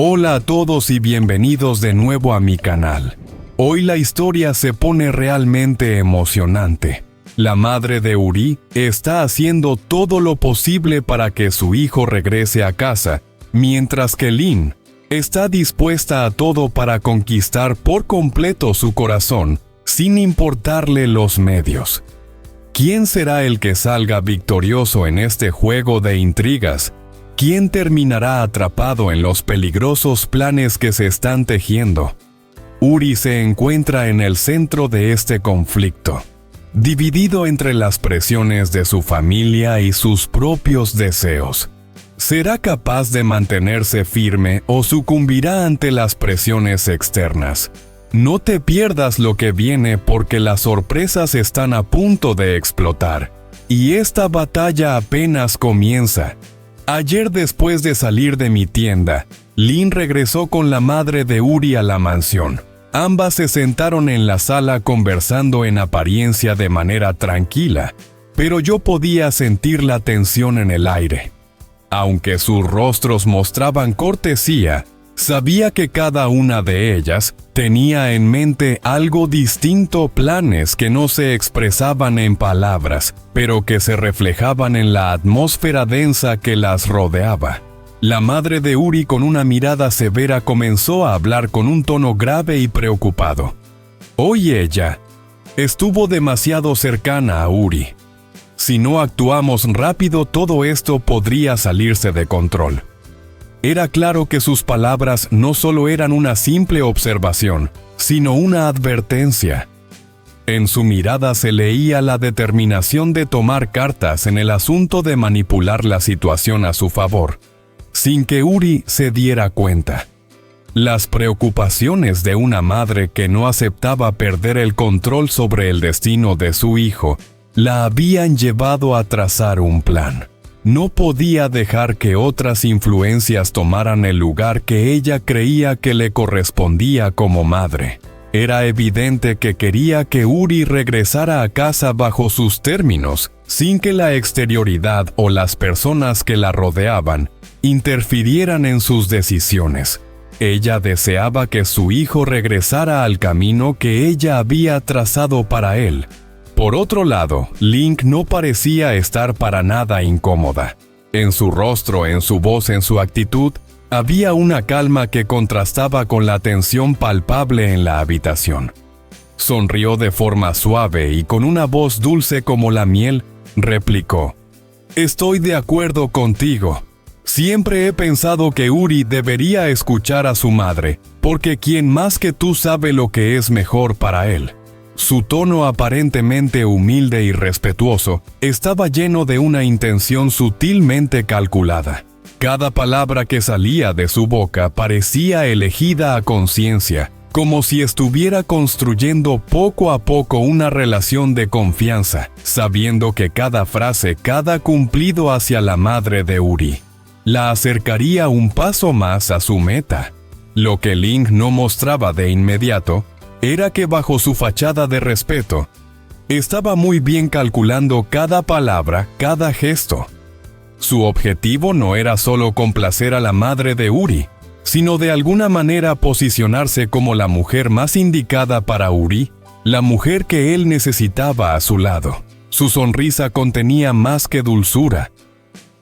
Hola a todos y bienvenidos de nuevo a mi canal. Hoy la historia se pone realmente emocionante. La madre de Uri está haciendo todo lo posible para que su hijo regrese a casa, mientras que Lynn está dispuesta a todo para conquistar por completo su corazón, sin importarle los medios. ¿Quién será el que salga victorioso en este juego de intrigas? ¿Quién terminará atrapado en los peligrosos planes que se están tejiendo? Uri se encuentra en el centro de este conflicto, dividido entre las presiones de su familia y sus propios deseos. ¿Será capaz de mantenerse firme o sucumbirá ante las presiones externas? No te pierdas lo que viene porque las sorpresas están a punto de explotar, y esta batalla apenas comienza. Ayer, después de salir de mi tienda, Lynn regresó con la madre de Uri a la mansión. Ambas se sentaron en la sala conversando en apariencia de manera tranquila, pero yo podía sentir la tensión en el aire. Aunque sus rostros mostraban cortesía, sabía que cada una de ellas tenía en mente algo distinto, planes que no se expresaban en palabras, pero que se reflejaban en la atmósfera densa que las rodeaba. La madre de Uri, con una mirada severa, comenzó a hablar con un tono grave y preocupado. Hoy ella estuvo demasiado cercana a Uri. Si no actuamos rápido, todo esto podría salirse de control. Era claro que sus palabras no solo eran una simple observación, sino una advertencia. En su mirada se leía la determinación de tomar cartas en el asunto de manipular la situación a su favor, sin que Uri se diera cuenta. Las preocupaciones de una madre que no aceptaba perder el control sobre el destino de su hijo la habían llevado a trazar un plan. No podía dejar que otras influencias tomaran el lugar que ella creía que le correspondía como madre. Era evidente que quería que Uri regresara a casa bajo sus términos, sin que la exterioridad o las personas que la rodeaban interfirieran en sus decisiones. Ella deseaba que su hijo regresara al camino que ella había trazado para él. Por otro lado, Lynn no parecía estar para nada incómoda. En su rostro, en su voz, en su actitud, había una calma que contrastaba con la tensión palpable en la habitación. Sonrió de forma suave y con una voz dulce como la miel, replicó: «Estoy de acuerdo contigo. Siempre he pensado que Uri debería escuchar a su madre, porque ¿quién más que tú sabe lo que es mejor para él?». Su tono, aparentemente humilde y respetuoso, estaba lleno de una intención sutilmente calculada. Cada palabra que salía de su boca parecía elegida a conciencia, como si estuviera construyendo poco a poco una relación de confianza, sabiendo que cada frase, cada cumplido hacia la madre de Uri, la acercaría un paso más a su meta. Lo que Lynn no mostraba de inmediato era que bajo su fachada de respeto, estaba muy bien calculando cada palabra, cada gesto. Su objetivo no era solo complacer a la madre de Uri, sino de alguna manera posicionarse como la mujer más indicada para Uri, la mujer que él necesitaba a su lado. Su sonrisa contenía más que dulzura.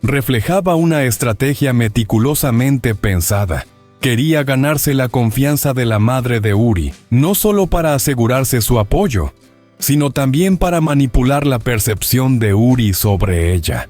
Reflejaba una estrategia meticulosamente pensada. Quería ganarse la confianza de la madre de Uri, no solo para asegurarse su apoyo, sino también para manipular la percepción de Uri sobre ella.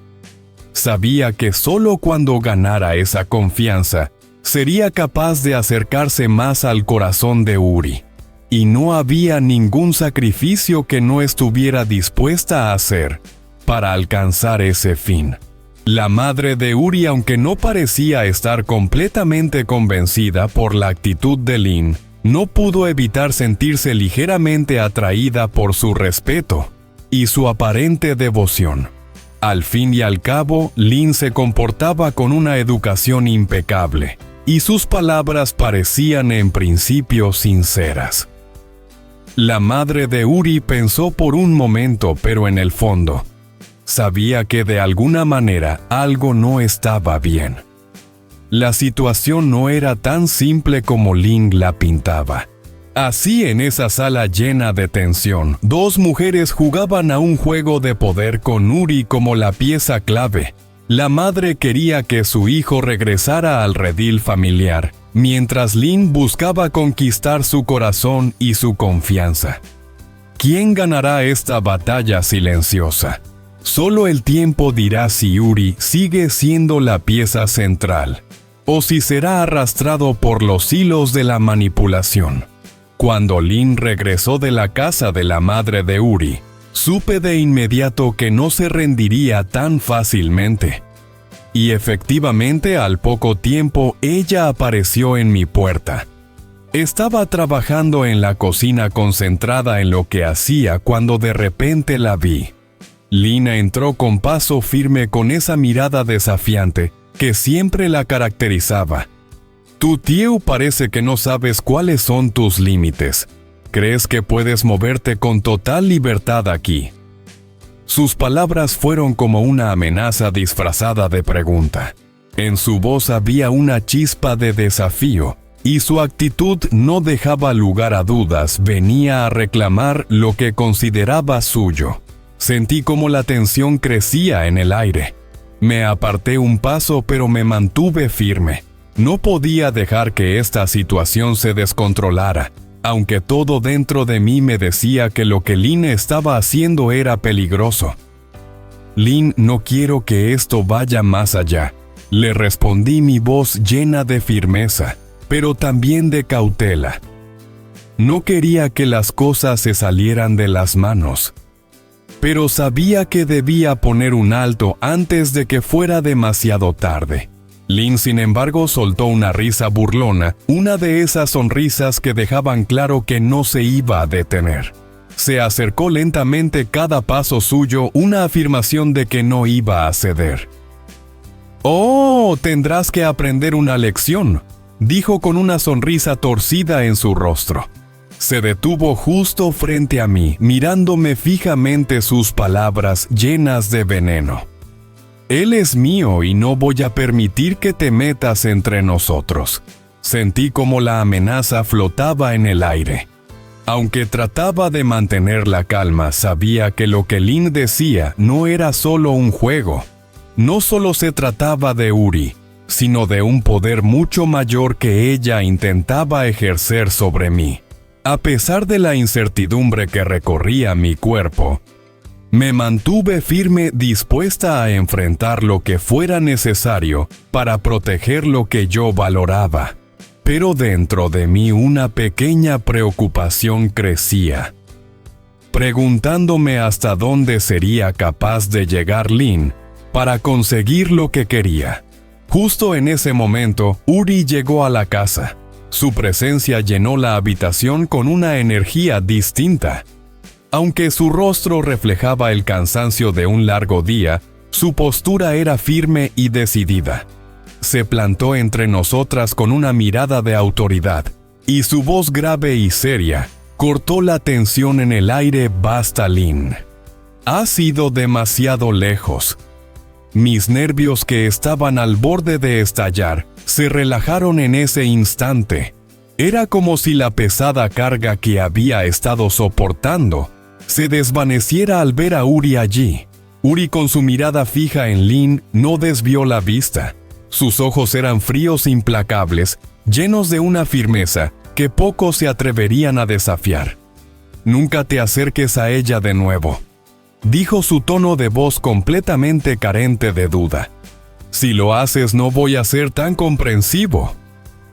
Sabía que solo cuando ganara esa confianza, sería capaz de acercarse más al corazón de Uri, y no había ningún sacrificio que no estuviera dispuesta a hacer para alcanzar ese fin. La madre de Uri, aunque no parecía estar completamente convencida por la actitud de Lynn, no pudo evitar sentirse ligeramente atraída por su respeto y su aparente devoción. Al fin y al cabo, Lynn se comportaba con una educación impecable, y sus palabras parecían en principio sinceras. La madre de Uri pensó por un momento, pero en el fondo, sabía que de alguna manera algo no estaba bien. La situación no era tan simple como Lin la pintaba. Así, en esa sala llena de tensión, dos mujeres jugaban a un juego de poder con Uri como la pieza clave. La madre quería que su hijo regresara al redil familiar, mientras Lin buscaba conquistar su corazón y su confianza. ¿Quién ganará esta batalla silenciosa? Solo el tiempo dirá si Uri sigue siendo la pieza central, o si será arrastrado por los hilos de la manipulación. Cuando Lin regresó de la casa de la madre de Uri, supe de inmediato que no se rendiría tan fácilmente. Y efectivamente, al poco tiempo, ella apareció en mi puerta. Estaba trabajando en la cocina concentrada en lo que hacía cuando de repente la vi. Lina entró con paso firme con esa mirada desafiante que siempre la caracterizaba. Tu tío parece que no sabes cuáles son tus límites. ¿Crees que puedes moverte con total libertad aquí? Sus palabras fueron como una amenaza disfrazada de pregunta. En su voz había una chispa de desafío, y su actitud no dejaba lugar a dudas. Venía a reclamar lo que consideraba suyo. Sentí como la tensión crecía en el aire. Me aparté un paso, pero me mantuve firme. No podía dejar que esta situación se descontrolara, aunque todo dentro de mí me decía que lo que Lin estaba haciendo era peligroso. Lin, no quiero que esto vaya más allá, le respondí, mi voz llena de firmeza, pero también de cautela. No quería que las cosas se salieran de las manos, pero sabía que debía poner un alto antes de que fuera demasiado tarde. Lin, sin embargo, soltó una risa burlona, una de esas sonrisas que dejaban claro que no se iba a detener. Se acercó lentamente, cada paso suyo una afirmación de que no iba a ceder. «Oh, tendrás que aprender una lección», dijo con una sonrisa torcida en su rostro. Se detuvo justo frente a mí, mirándome fijamente, sus palabras llenas de veneno. Él es mío y no voy a permitir que te metas entre nosotros. Sentí como la amenaza flotaba en el aire. Aunque trataba de mantener la calma, sabía que lo que Lin decía no era solo un juego. No solo se trataba de Uri, sino de un poder mucho mayor que ella intentaba ejercer sobre mí. A pesar de la incertidumbre que recorría mi cuerpo, me mantuve firme, dispuesta a enfrentar lo que fuera necesario para proteger lo que yo valoraba. Pero dentro de mí una pequeña preocupación crecía, preguntándome hasta dónde sería capaz de llegar Lin para conseguir lo que quería. Justo en ese momento, Uri llegó a la casa. Su presencia llenó la habitación con una energía distinta. Aunque su rostro reflejaba el cansancio de un largo día, su postura era firme y decidida. Se plantó entre nosotras con una mirada de autoridad, y su voz grave y seria cortó la tensión en el aire. «Basta, Lin. Has ido demasiado lejos». Mis nervios, que estaban al borde de estallar, se relajaron en ese instante. Era como si la pesada carga que había estado soportando se desvaneciera al ver a Uri allí. Uri, con su mirada fija en Lin, no desvió la vista. Sus ojos eran fríos e implacables, llenos de una firmeza que pocos se atreverían a desafiar. «Nunca te acerques a ella de nuevo», dijo, su tono de voz completamente carente de duda. «Si lo haces, no voy a ser tan comprensivo».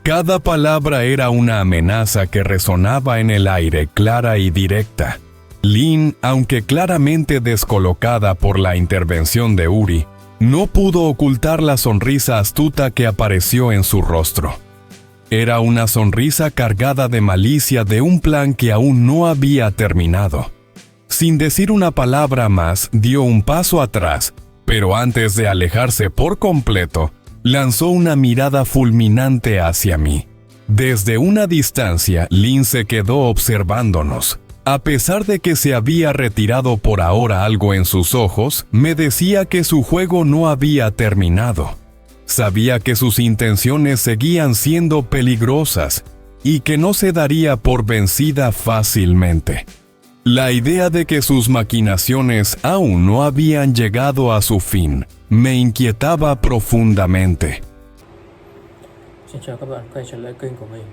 Cada palabra era una amenaza que resonaba en el aire, clara y directa. Lin, aunque claramente descolocada por la intervención de Uri, no pudo ocultar la sonrisa astuta que apareció en su rostro. Era una sonrisa cargada de malicia, de un plan que aún no había terminado. Sin decir una palabra más, dio un paso atrás, pero antes de alejarse por completo, lanzó una mirada fulminante hacia mí. Desde una distancia, Lin se quedó observándonos. A pesar de que se había retirado por ahora, algo en sus ojos me decía que su juego no había terminado. Sabía que sus intenciones seguían siendo peligrosas y que no se daría por vencida fácilmente. La idea de que sus maquinaciones aún no habían llegado a su fin me inquietaba profundamente. Xin chào các bạn quay trở lại kênh của mình.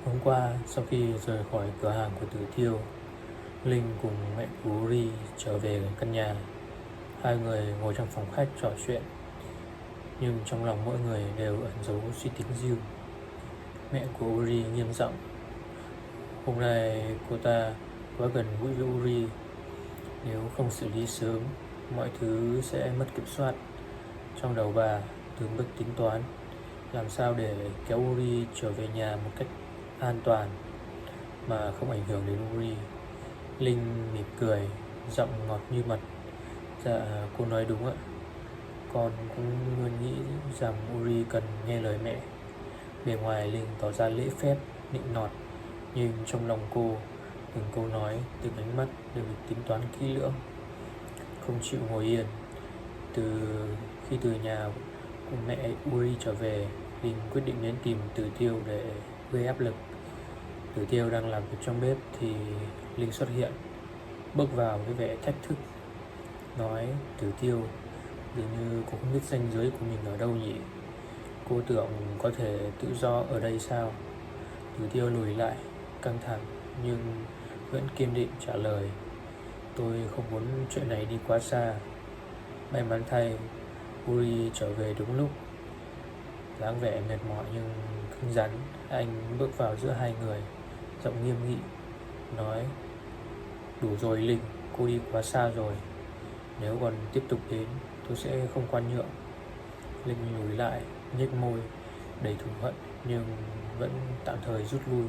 Hôm qua, sau khi rời khỏi cửa hàng của Tử Tiêu, Linh cùng mẹ của Uri trở về căn nhà. Hai người ngồi trong phòng khách trò chuyện, nhưng trong lòng mỗi người đều ẩn giấu suy tính riêng. Mẹ của Uri nghiêm giọng. Hôm nay cô ta quá gần gũi với Uri. Nếu không xử lý sớm, mọi thứ sẽ mất kiểm soát. Trong đầu bà từng bước tính toán làm sao để kéo Uri trở về nhà một cách an toàn mà không ảnh hưởng đến Uri. Linh mỉm cười, giọng ngọt như mật. Dạ, cô nói đúng ạ. Con cũng luôn nghĩ rằng Uri cần nghe lời mẹ. Bề ngoài Linh tỏ ra lễ phép, nịnh nọt, nhưng trong lòng cô, từng câu nói, từng ánh mắt đều được tính toán kỹ lưỡng. Không chịu ngồi yên. Khi từ nhà của mẹ Uri trở về, Linh quyết định đến tìm Tử Tiêu để gây áp lực. Tử Tiêu đang làm việc trong bếp thì Linh xuất hiện, bước vào với vẻ thách thức, nói: Tử Tiêu, dường như cô không biết ranh giới của mình ở đâu nhỉ? Cô tưởng có thể tự do ở đây sao? Tử Tiêu lùi lại, căng thẳng nhưng vẫn kiên định trả lời: Tôi không muốn chuyện này đi quá xa. May mắn thay, Uri trở về đúng lúc. Dáng vẻ mệt mỏi nhưng cứng rắn, anh bước vào giữa hai người, giọng nghiêm nghị, nói: Đủ rồi Linh, cô đi quá xa rồi. Nếu còn tiếp tục đến, tôi sẽ không khoan nhượng. Linh lùi lại, nhếch môi, đầy thù hận nhưng vẫn tạm thời rút lui.